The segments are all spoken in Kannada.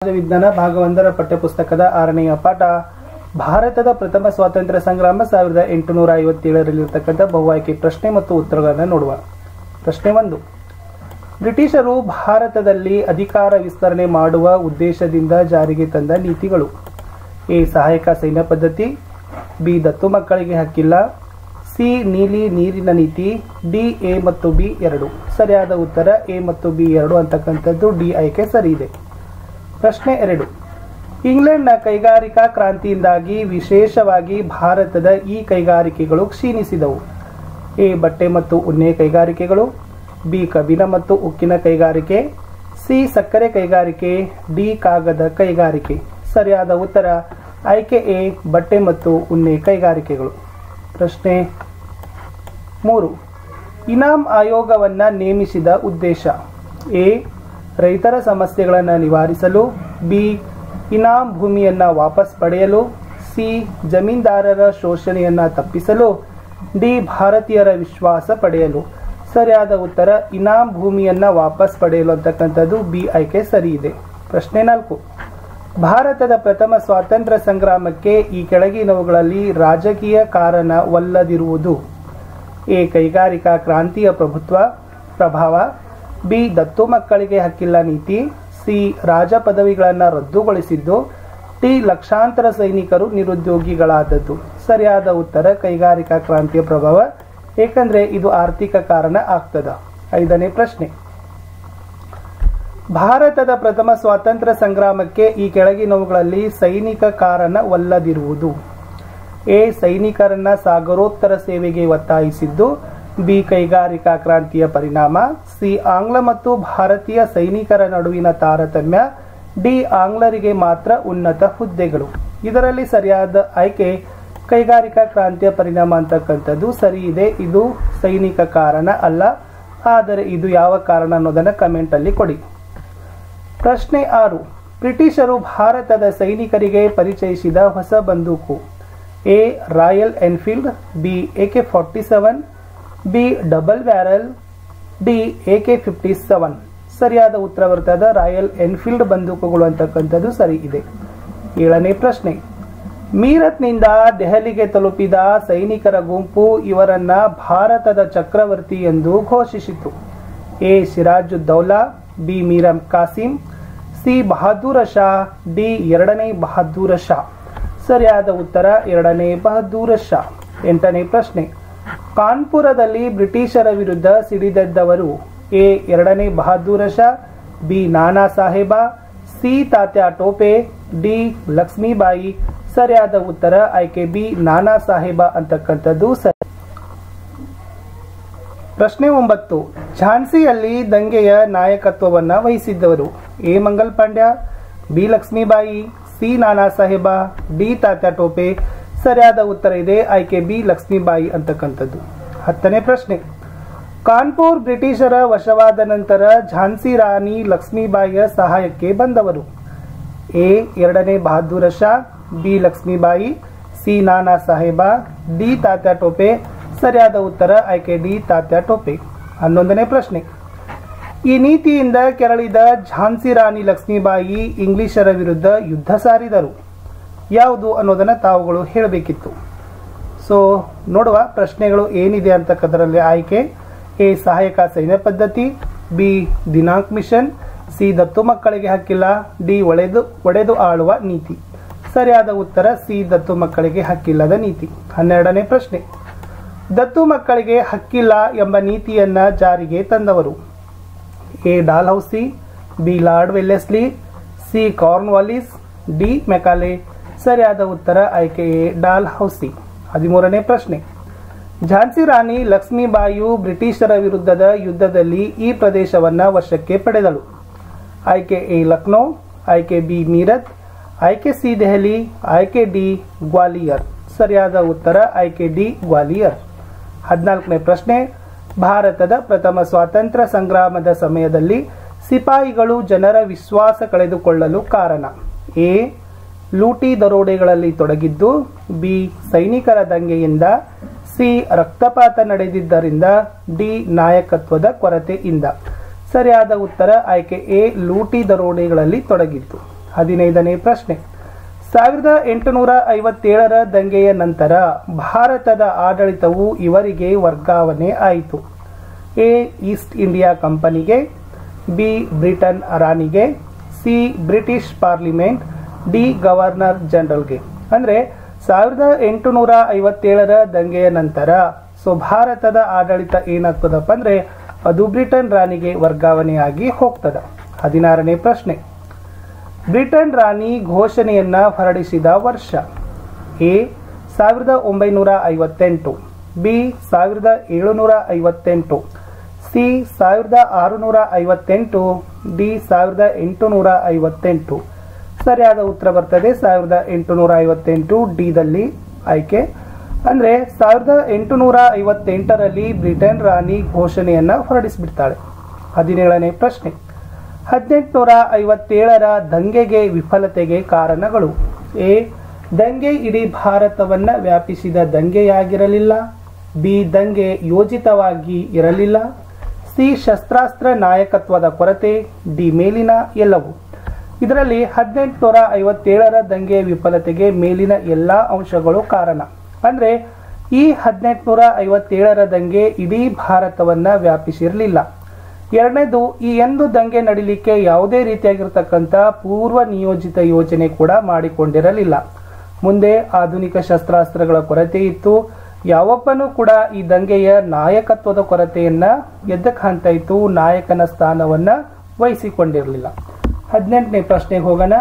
ವಿಜ್ಞಾನ ಭಾಗ 1ರ ಪಠ್ಯಪುಸ್ತಕದ 6ನೆಯ ಪಾಠ ಭಾರತದ ಪ್ರಥಮ ಸ್ವಾತಂತ್ರ್ಯ ಸಂಗ್ರಾಮ 1857ರಲ್ಲಿರತಕ್ಕಂಥ ಬಹುಆಯ್ಕೆ ಪ್ರಶ್ನೆ ಮತ್ತು ಉತ್ತರಗಳನ್ನು ನೋಡುವ. ಪ್ರಶ್ನೆ 1. ಬ್ರಿಟಿಷರು ಭಾರತದಲ್ಲಿ ಅಧಿಕಾರ ವಿಸ್ತರಣೆ ಮಾಡುವ ಉದ್ದೇಶದಿಂದ ಜಾರಿಗೆ ತಂದ ನೀತಿಗಳು. ಎ. ಸಹಾಯಕ ಸೈನ್ಯ ಪದ್ಧತಿ. ಬಿ. ದತ್ತು ಮಕ್ಕಳಿಗೆ ಹಕ್ಕಿಲ್ಲ. ಸಿ. ನೀಲಿ ನೀರಿನ ನೀತಿ. ಡಿ. ಎ ಮತ್ತು ಬಿ ಎರಡು. ಸರಿಯಾದ ಉತ್ತರ ಎ ಮತ್ತು ಬಿ ಎರಡು ಅಂತಕ್ಕಂಥದ್ದು. ಡಿ ಆಯ್ಕೆ ಸರಿ ಇದೆ. ಪ್ರಶ್ನೆ 2. ಇಂಗ್ಲೆಂಡ್ನ ಕೈಗಾರಿಕಾ ಕ್ರಾಂತಿಯಿಂದಾಗಿ ವಿಶೇಷವಾಗಿ ಭಾರತದ ಈ ಕೈಗಾರಿಕೆಗಳು ಕ್ಷೀಣಿಸಿದವು. ಎ. ಬಟ್ಟೆ ಮತ್ತು ಉಣ್ಣೆ ಕೈಗಾರಿಕೆಗಳು. ಬಿ. ಕಬ್ಬಿಣ ಮತ್ತು ಉಕ್ಕಿನ ಕೈಗಾರಿಕೆ. ಸಿ. ಸಕ್ಕರೆ ಕೈಗಾರಿಕೆ. ಡಿ. ಕಾಗದ ಕೈಗಾರಿಕೆ. ಸರಿಯಾದ ಉತ್ತರ ಆಯ್ಕೆ ಎ. ಬಟ್ಟೆ ಮತ್ತು ಉಣ್ಣೆ ಕೈಗಾರಿಕೆಗಳು. ಪ್ರಶ್ನೆ 3. ಇನಾಮ್ ಆಯೋಗವನ್ನು ನೇಮಿಸಿದ ಉದ್ದೇಶ. ಎ. ರೈತರ ಸಮಸ್ಯೆಗಳನ್ನು ನಿವಾರಿಸಲು. ಬಿ. ಇನಾಮ್ ಭೂಮಿಯನ್ನು ವಾಪಸ್ ಪಡೆಯಲು. ಸಿ. ಜಮೀನ್ದಾರರ ಶೋಷಣೆಯನ್ನು ತಪ್ಪಿಸಲು. ಡಿ. ಭಾರತೀಯರ ವಿಶ್ವಾಸ ಪಡೆಯಲು. ಸರಿಯಾದ ಉತ್ತರ ಇನಾಮ್ ಭೂಮಿಯನ್ನು ವಾಪಸ್ ಪಡೆಯಲು ಅಂತಕ್ಕಂಥದ್ದು. ಬಿ ಆಯ್ಕೆ ಸರಿ ಇದೆ. ಪ್ರಶ್ನೆ 4. ಭಾರತದ ಪ್ರಥಮ ಸ್ವಾತಂತ್ರ್ಯ ಸಂಗ್ರಾಮಕ್ಕೆ ಈ ಕೆಳಗಿನವುಗಳಲ್ಲಿ ರಾಜಕೀಯ ಕಾರಣವಲ್ಲದಿರುವುದು. ಎ. ಕೈಗಾರಿಕಾ ಕ್ರಾಂತಿಯ ಪ್ರಭಾವ. ಬಿ. ದತ್ತು ಮಕ್ಕಳಿಗೆ ಹಕ್ಕಿಲ್ಲ ನೀತಿ. ಸಿ. ರಾಜ ಪದವಿಗಳನ್ನು ರದ್ದುಗೊಳಿಸಿದ್ದು. ಡಿ. ಲಕ್ಷಾಂತರ ಸೈನಿಕರು ನಿರುದ್ಯೋಗಿಗಳಾದದ್ದು. ಸರಿಯಾದ ಉತ್ತರ ಕೈಗಾರಿಕಾ ಕ್ರಾಂತಿಯ ಪ್ರಭಾವ, ಏಕೆಂದರೆ ಇದು ಆರ್ಥಿಕ ಕಾರಣ ಆಗ್ತದ. 5ನೇ ಪ್ರಶ್ನೆ. ಭಾರತದ ಪ್ರಥಮ ಸ್ವಾತಂತ್ರ್ಯ ಸಂಗ್ರಾಮಕ್ಕೆ ಈ ಕೆಳಗಿನವುಗಳಲ್ಲಿ ಸೈನಿಕ ಕಾರಣವಲ್ಲದಿರುವುದು. ಎ. ಸೈನಿಕರನ್ನ ಸಾಗರೋತ್ತರ ಸೇವೆಗೆ ಒತ್ತಾಯಿಸಿದ್ದು. ಬಿ. ಕೈಗಾರಿಕಾ ಕ್ರಾಂತಿಯ ಪರಿಣಾಮ. ಸಿ. ಆಂಗ್ಲ ಮತ್ತು ಭಾರತೀಯ ಸೈನಿಕರ ನಡುವಿನ ತಾರತಮ್ಯ. ಡಿ. ಆಂಗ್ಲರಿಗೆ ಮಾತ್ರ ಉನ್ನತ ಹುದ್ದೆಗಳು. ಇದರಲ್ಲಿ ಸರಿಯಾದ ಆಯ್ಕೆ ಕೈಗಾರಿಕಾ ಕ್ರಾಂತಿಯ ಪರಿಣಾಮ ಅಂತಕ್ಕಂಥದ್ದು ಸರಿ ಇದೆ. ಇದು ಸೈನಿಕ ಕಾರಣ ಅಲ್ಲ, ಆದರೆ ಇದು ಯಾವ ಕಾರಣ ಅನ್ನೋದನ್ನು ಕಮೆಂಟ್ ಅಲ್ಲಿ ಕೊಡಿ. ಪ್ರಶ್ನೆ 6. ಬ್ರಿಟಿಷರು ಭಾರತದ ಸೈನಿಕರಿಗೆ ಪರಿಚಯಿಸಿದ ಹೊಸ ಬಂದೂಕು. A. Royal Enfield. B. AK-47. B. Double barrel. D. AK-57. ಸರಿಯಾದ ಉತ್ತರ ಬರ್ತದ ರಾಯಲ್ ಎನ್ಫೀಲ್ಡ್ ಬಂದೂಕುಗಳು ಅಂತಕ್ಕಂಥದ್ದು ಸರಿ ಇದೆ. 7ನೇ ಪ್ರಶ್ನೆ. ಮೀರತ್ನಿಂದ ದೆಹಲಿಗೆ ತಲುಪಿದ ಸೈನಿಕರ ಗುಂಪು ಇವರನ್ನ ಭಾರತದ ಚಕ್ರವರ್ತಿ ಎಂದು ಘೋಷಿಸಿತು. A. Sirajuddaula. B. Mir Kasim. C. Bahadur Shah. D. ಎರಡನೇ ಬಹದ್ದೂರ ಶಾ. ಸರಿಯಾದ ಉತ್ತರ ಎರಡನೇ ಬಹದ್ದೂರ ಶಾ. 8ನೇ ಪ್ರಶ್ನೆ. ಕಾನ್ಪುರದಲ್ಲಿ ಬ್ರಿಟಿಷರ ವಿರುದ್ಧ ಸಿಡಿದೆದ್ದವರು. ಎ. ಎರಡನೇ ಬಹದ್ದೂರ ಶಾ. ಬಿ. ನಾನಾ ಸಾಹೇಬ. ಸಿ. ತಾತ್ಯಾ ಟೋಪೆ. ಡಿ. ಲಕ್ಷ್ಮೀಬಾಯಿ. ಸರಿಯಾದ ಉತ್ತರ ಆಯ್ಕೆ ಬಿ. ನಾನಾ ಸಾಹೇಬ ಅಂತಕ್ಕಂಥದ್ದು ಸರಿ. ಪ್ರಶ್ನೆ 9. ಝಾನ್ಸಿಯಲ್ಲಿ ದಂಗೆಯ ನಾಯಕತ್ವವನ್ನು ವಹಿಸಿದ್ದವರು. A. Mangal Pandey. B. Lakshmibai. C. Nana Saheb. D. Tatya ಟೋಪೆ. ಸರಿಯಾದ ಉತ್ತರ ಇದೆ ಆಯ್ಕೆ ಬಿ. ಲಕ್ಷ್ಮೀಬಾಯಿ ಅಂತಕ್ಕಂಥದ್ದು. 10ನೇ ಪ್ರಶ್ನೆ. ಕಾನ್ಪುರ್ ಬ್ರಿಟಿಷರ ವಶವಾದ ನಂತರ ಝಾನ್ಸಿ ರಾಣಿ ಲಕ್ಷ್ಮೀಬಾಯಿಯ ಸಹಾಯಕ್ಕೆ ಬಂದವರು. ಎ. ಎರಡನೇ Bahadur Shah. B. Lakshmibai. C. Nana Saheb. D. Tatya ಟೋಪೆ. ಸರಿಯಾದ ಉತ್ತರ ಆಯ್ಕೆ ಡಿ. ತಾತ್ಯಾ ಟೋಪೆ. 11ನೇ ಪ್ರಶ್ನೆ. ಈ ನೀತಿಯಿಂದ ಕೆರಳಿದ ಝಾನ್ಸಿ ರಾಣಿ ಲಕ್ಷ್ಮೀಬಾಯಿ ಇಂಗ್ಲಿಷರ ವಿರುದ್ಧ ಯುದ್ಧ ಸಾರಿದರು. ಯಾವುದು ಅನ್ನೋದನ್ನು ತಾವುಗಳು ಹೇಳಬೇಕಿತ್ತು. ಸೊ ನೋಡುವ ಪ್ರಶ್ನೆಗಳು ಏನಿದೆ ಅಂತಕ್ಕದರಲ್ಲಿ ಆಯ್ಕೆ. ಎ. ಸಹಾಯಕ ಸೈನ್ಯ ಪದ್ಧತಿ. ಬಿ. ದಿನಾಂಕ್ ಮಿಷನ್. ಸಿ. ದತ್ತು ಮಕ್ಕಳಿಗೆ ಹಕ್ಕಿಲ್ಲ. ಡಿ. ಒಡೆದು ಆಳುವ ನೀತಿ. ಸರಿಯಾದ ಉತ್ತರ ಸಿ. ದತ್ತು ಮಕ್ಕಳಿಗೆ ಹಕ್ಕಿಲ್ಲದ ನೀತಿ. 12ನೇ ಪ್ರಶ್ನೆ. ದತ್ತು ಮಕ್ಕಳಿಗೆ ಹಕ್ಕಿಲ್ಲ ಎಂಬ ನೀತಿಯನ್ನ ಜಾರಿಗೆ ತಂದವರು. A. Dalhousie. B. Lord Wellesley. C. Cornwallis. D. Macaulay. ಸರಿಯಾದ ಉತ್ತರ ಆಯ್ಕೆ ಎ. ಡಾಲ್ ಹೌಸಿ. 13ನೇ ಪ್ರಶ್ನೆ. ಝಾನ್ಸಿ ರಾಣಿ ಲಕ್ಷ್ಮೀಬಾಯಿಯು ಬ್ರಿಟಿಷರ ವಿರುದ್ಧದ ಯುದ್ಧದಲ್ಲಿ ಈ ಪ್ರದೇಶವನ್ನು ವಶಕ್ಕೆ ಪಡೆದಳು. ಆಯ್ಕೆ ಎ. ಲಕ್ನೋ. ಆಯ್ಕೆ ಬಿ. ಮೀರತ್. ಆಯ್ಕೆ ಸಿ. ದೆಹಲಿ. ಆಯ್ಕೆ ಡಿ. ಗ್ವಾಲಿಯರ್. ಸರಿಯಾದ ಉತ್ತರ ಆಯ್ಕೆ ಡಿ. ಗ್ವಾಲಿಯರ್. 14ನೇ ಪ್ರಶ್ನೆ. ಭಾರತದ ಪ್ರಥಮ ಸ್ವಾತಂತ್ರ್ಯ ಸಂಗ್ರಾಮದ ಸಮಯದಲ್ಲಿ ಸಿಪಾಯಿಗಳು ಜನರ ವಿಶ್ವಾಸ ಕಳೆದುಕೊಳ್ಳಲು ಕಾರಣ. ಎ. ಲೂಟಿ ದರೋಡೆಗಳಲ್ಲಿ ತೊಡಗಿದ್ದು. ಬಿ. ಸೈನಿಕರ ದಂಗೆಯಿಂದ. ಸಿ. ರಕ್ತಪಾತ ನಡೆದಿದ್ದರಿಂದ. ಡಿ. ನಾಯಕತ್ವದ ಕೊರತೆಯಿಂದ. ಸರಿಯಾದ ಉತ್ತರ ಆಯ್ಕೆ ಎ. ಲೂಟಿ ದರೋಡೆಗಳಲ್ಲಿ ತೊಡಗಿತ್ತು. 15ನೇ ಪ್ರಶ್ನೆ 1857ರ ದಂಗೆಯ ನಂತರ ಭಾರತದ ಆಡಳಿತವು ಇವರಿಗೆ ವರ್ಗಾವಣೆ ಆಯಿತು. ಎ ಈಸ್ಟ್ ಇಂಡಿಯಾ ಕಂಪನಿಗೆ, ಬಿ ಬ್ರಿಟನ್ ರಾಣಿಗೆ, C British parliament, D governor ಜನರಲ್ಗೆ. ಅಂದರೆ 1857ರ ದಂಗೆಯ ನಂತರ ಭಾರತದ ಆಡಳಿತ ಏನಾಗ್ತದಪ್ಪ ಅಂದರೆ ಅದು ಬ್ರಿಟನ್ ರಾಣಿಗೆ ವರ್ಗಾವಣೆಯಾಗಿ ಹೋಗ್ತದ. 16ನೇ ಪ್ರಶ್ನೆ ಬ್ರಿಟನ್ ರಾಣಿ ಘೋಷಣೆಯನ್ನ ಹೊರಡಿಸಿದ ವರ್ಷ. A 1958, B 1758, C 1658, D 1858. ಸರಿಯಾದ ಉತ್ತರ ಬರ್ತದೆ 1858 ಡಿ ದಲ್ಲಿ ಆಯ್ಕೆ. ಅಂದ್ರೆ 1858ರಲ್ಲಿ ಬ್ರಿಟನ್ ರಾಣಿ ಘೋಷಣೆಯನ್ನ ಹೊರಡಿಸಿಬಿಡ್ತಾಳೆ. 17ನೇ ಪ್ರಶ್ನೆ 1857ರ ದಂಗೆಗೆ ವಿಫಲತೆಗೆ ಕಾರಣಗಳು. ಎ ದಂಗೆ ಇಡೀ ಭಾರತವನ್ನ ವ್ಯಾಪಿಸಿದ ದಂಗೆಯಾಗಿರಲಿಲ್ಲ, ಬಿ ದಂಗೆ ಯೋಜಿತವಾಗಿ ಇರಲಿಲ್ಲ, ಸಿ ಶಸ್ತ್ರಾಸ್ತ್ರ ನಾಯಕತ್ವದ ಕೊರತೆ, ಡಿ ಮೇಲಿನ ಎಲ್ಲವೂ. ಇದರಲ್ಲಿ 1857ರ ದಂಗೆಯ ವಿಫಲತೆಗೆ ಮೇಲಿನ ಎಲ್ಲಾ ಅಂಶಗಳು ಕಾರಣ. ಅಂದ್ರೆ ಈ 1857ರ ದಂಗೆ ಇಡೀ ಭಾರತವನ್ನ ವ್ಯಾಪಿಸಿರಲಿಲ್ಲ. ಎರಡನೇದು, ಈ ಒಂದು ದಂಗೆ ನಡಿಲಿಕ್ಕೆ ಯಾವುದೇ ರೀತಿಯಾಗಿರ್ತಕ್ಕಂಥ ಪೂರ್ವ ನಿಯೋಜಿತ ಯೋಜನೆ ಕೂಡ ಮಾಡಿಕೊಂಡಿರಲಿಲ್ಲ. ಮುಂದೆ ಆಧುನಿಕ ಶಸ್ತ್ರಾಸ್ತ್ರಗಳ ಕೊರತೆ ಇತ್ತು. ಯಾವೊಬ್ಬನೂ ಕೂಡ ಈ ದಂಗೆಯ ನಾಯಕತ್ವದ ಕೊರತೆಯನ್ನ ಎದ್ದಕ್ಕೆ ಕಾಣ್ತಾ ಇತ್ತು, ನಾಯಕನ ಸ್ಥಾನವನ್ನ ವಹಿಸಿಕೊಂಡಿರಲಿಲ್ಲ. 18ನೇ ಪ್ರಶ್ನೆಗೆ ಹೋಗೋಣ.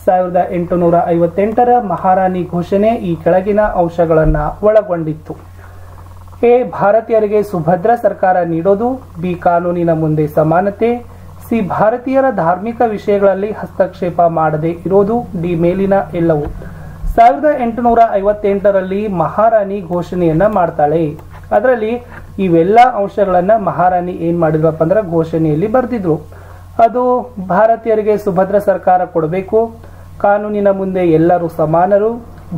1858ರ ಮಹಾರಾಣಿ ಘೋಷಣೆ ಈ ಕೆಳಗಿನ ಅಂಶಗಳನ್ನ ಒಳಗೊಂಡಿತ್ತು. ಎ ಭಾರತೀಯರಿಗೆ ಸುಭದ್ರ ಸರ್ಕಾರ ನೀಡೋದು, ಬಿ ಕಾನೂನಿನ ಮುಂದೆ ಸಮಾನತೆ, ಸಿ ಭಾರತೀಯರ ಧಾರ್ಮಿಕ ವಿಷಯಗಳಲ್ಲಿ ಹಸ್ತಕ್ಷೇಪ ಮಾಡದೆ ಇರೋದು, ಡಿ ಮೇಲಿನ ಎಲ್ಲವೂ. 1858ರಲ್ಲಿ ಮಹಾರಾಣಿ ಘೋಷಣೆಯನ್ನ ಮಾಡ್ತಾಳೆ. ಅದರಲ್ಲಿ ಇವೆಲ್ಲ ಅಂಶಗಳನ್ನ ಮಹಾರಾಣಿ ಏನ್ ಮಾಡಿದ್ರಪ್ಪ ಅಂದ್ರೆ ಘೋಷಣೆಯಲ್ಲಿ ಬರೆದಿದ್ರು. ಅದು ಭಾರತೀಯರಿಗೆ ಸುಭದ್ರ ಸರ್ಕಾರ ಕೊಡಬೇಕು, ಕಾನೂನಿನ ಮುಂದೆ ಎಲ್ಲರೂ ಸಮಾನರು,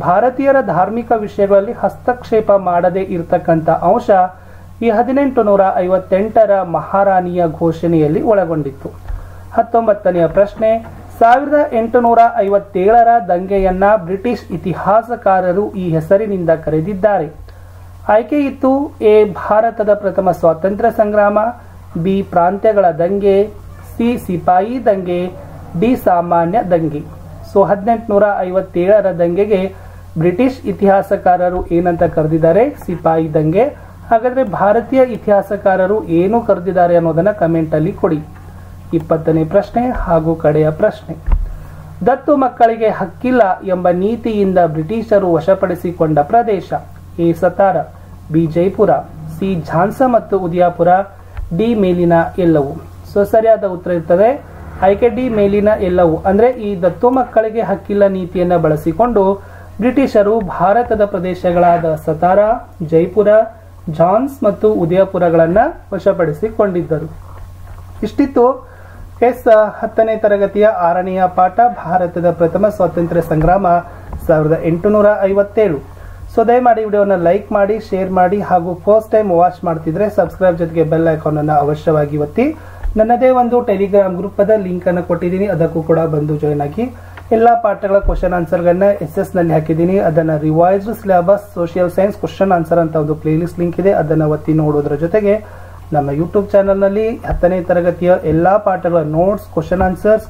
ಭಾರತೀಯರ ಧಾರ್ಮಿಕ ವಿಷಯಗಳಲ್ಲಿ ಹಸ್ತಕ್ಷೇಪ ಮಾಡದೇ ಇರತಕ್ಕಂಥ ಅಂಶ ಈ 1858ರ ಮಹಾರಾಣಿಯ ಘೋಷಣೆಯಲ್ಲಿ ಒಳಗೊಂಡಿತ್ತು. 19ನೆಯ ಪ್ರಶ್ನೆ 1857ರ ದಂಗೆಯನ್ನ ಬ್ರಿಟಿಷ್ ಇತಿಹಾಸಕಾರರು ಈ ಹೆಸರಿನಿಂದ ಕರೆದಿದ್ದಾರೆ. ಆಯ್ಕೆ ಇತ್ತು ಎ ಭಾರತದ ಪ್ರಥಮ ಸ್ವಾತಂತ್ರ್ಯ ಸಂಗ್ರಾಮ, ಬಿ ಪ್ರಾಂತ್ಯಗಳ ದಂಗೆ, ಸಿ ಸಿಪಾಯಿ ದಂಗೆ, ಡಿ ಸಾಮಾನ್ಯ ದಂಗೆ. 1857ರ ದಂಗೆಗೆ ಬ್ರಿಟಿಷ್ ಇತಿಹಾಸಕಾರರು ಏನಂತ ಕರೆದಿದ್ದಾರೆ? ಸಿಪಾಯಿ ದಂಗೆ. ಹಾಗಾದ್ರೆ ಭಾರತೀಯ ಇತಿಹಾಸಕಾರರು ಏನು ಕರೆದಿದ್ದಾರೆ ಅನ್ನೋದನ್ನ ಕಮೆಂಟ್ ಅಲ್ಲಿ ಕೊಡಿ. 20ನೇ ಪ್ರಶ್ನೆ ಹಾಗೂ ಕಡೆಯ ಪ್ರಶ್ನೆ ದತ್ತು ಮಕ್ಕಳಿಗೆ ಹಕ್ಕಿಲ್ಲ ಎಂಬ ನೀತಿಯಿಂದ ಬ್ರಿಟಿಷರು ವಶಪಡಿಸಿಕೊಂಡ ಪ್ರದೇಶ. A Satara, B Jaipur, C Jhansi ಮತ್ತು ಉದಯಪುರ, ಡಿ ಮೇಲಿನ ಎಲ್ಲವೂ. ಸರಿಯಾದ ಉತ್ತರ ಇರ್ತದೆ ಆಯ್ಕೆ ಡಿ ಮೇಲಿನ ಎಲ್ಲವೂ. ಅಂದ್ರೆ ಈ ದತ್ತು ಮಕ್ಕಳಿಗೆ ಹಕ್ಕಿಲ್ಲ ನೀತಿಯನ್ನ ಬಳಸಿಕೊಂಡು ಬ್ರಿಟಿಷರು ಭಾರತದ ಪ್ರದೇಶಗಳಾದ ಸತಾರ, ಜೈಪುರ, ಝಾನ್ಸ್ ಮತ್ತು ಉದಯಪುರಗಳನ್ನ ವಶಪಡಿಸಿಕೊಂಡಿದ್ದರು. ಇಷ್ಟಿತ್ತು 10ನೇ ತರಗತಿಯ 6ನೆಯ ಪಾಠ ಭಾರತದ ಪ್ರಥಮ ಸ್ವಾತಂತ್ರ್ಯ ಸಂಗ್ರಾಮ 1857. ದಯಮಾಡಿ ವಿಡಿಯೋನ ಲೈಕ್ ಮಾಡಿ, ಶೇರ್ ಮಾಡಿ ಹಾಗೂ ಫಸ್ಟ್ ಟೈಮ್ ವಾಚ್ ಮಾಡ್ತಿದ್ರೆ ಸಬ್ಸ್ಕ್ರೈಬ್ ಜೊತೆಗೆ ಬೆಲ್ ಐಕಾನ್ ಅನ್ನು ಅವಶ್ಯವಾಗಿ ಒತ್ತಿ. ನನ್ನದೇ ಒಂದು ಟೆಲಿಗ್ರಾಮ್ ಗ್ರೂಪ್ ಅದ ಲಿಂಕ್ ಅನ್ನು ಕೊಟ್ಟಿದ್ದೀನಿ, ಅದಕ್ಕೂ ಕೂಡ ಬಂದು ಜಾಯ್ನ್ ಆಗಿ. ಎಲ್ಲಾ ಪಾಠಗಳ ಕ್ವಶನ್ ಆನ್ಸರ್ಗಳನ್ನ SS ನಲ್ಲಿ ಹಾಕಿದ್ದೀನಿ. ಅದನ್ನ revised syllabus social science question answer ಅಂತ ಒಂದು ಪ್ಲೇಲಿಸ್ಟ್ ಲಿಂಕ್ ಇದೆ, ಅದನ್ನ ಒತ್ತಿ ನೋಡೋದ್ರ ಜೊತೆಗೆ ನಮ್ಮ ಯೂಟ್ಯೂಬ್ ಚಾನಲ್ನಲ್ಲಿ 10ನೇ ತರಗತಿಯ ಎಲ್ಲಾ ಪಾಠಗಳ notes, question answers,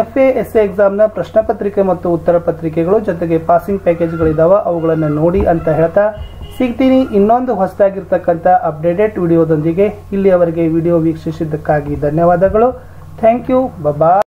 FA SA ಎಕ್ಸಾಮ್ನ ಪ್ರಶ್ನೆ ಪತ್ರಿಕೆ ಮತ್ತು ಉತ್ತರ ಪತ್ರಿಕೆಗಳು ಜೊತೆಗೆ ಪಾಸಿಂಗ್ ಪ್ಯಾಕೇಜ್ಗಳಿದಾವ, ಅವುಗಳನ್ನು ನೋಡಿ ಅಂತ ಹೇಳ್ತಾ ಸಿಗ್ತೀನಿ ಇನ್ನೊಂದು ಹೊಸದಾಗಿರ್ತಕ್ಕಂಥ ಅಪ್ಡೇಟೆಡ್ ವಿಡಿಯೋದೊಂದಿಗೆ. ಇಲ್ಲಿಯವರೆಗೆ ವಿಡಿಯೋ ವೀಕ್ಷಿಸಿದ್ದಕ್ಕಾಗಿ ಧನ್ಯವಾದಗಳು. Thank you. ಬಾಯ್.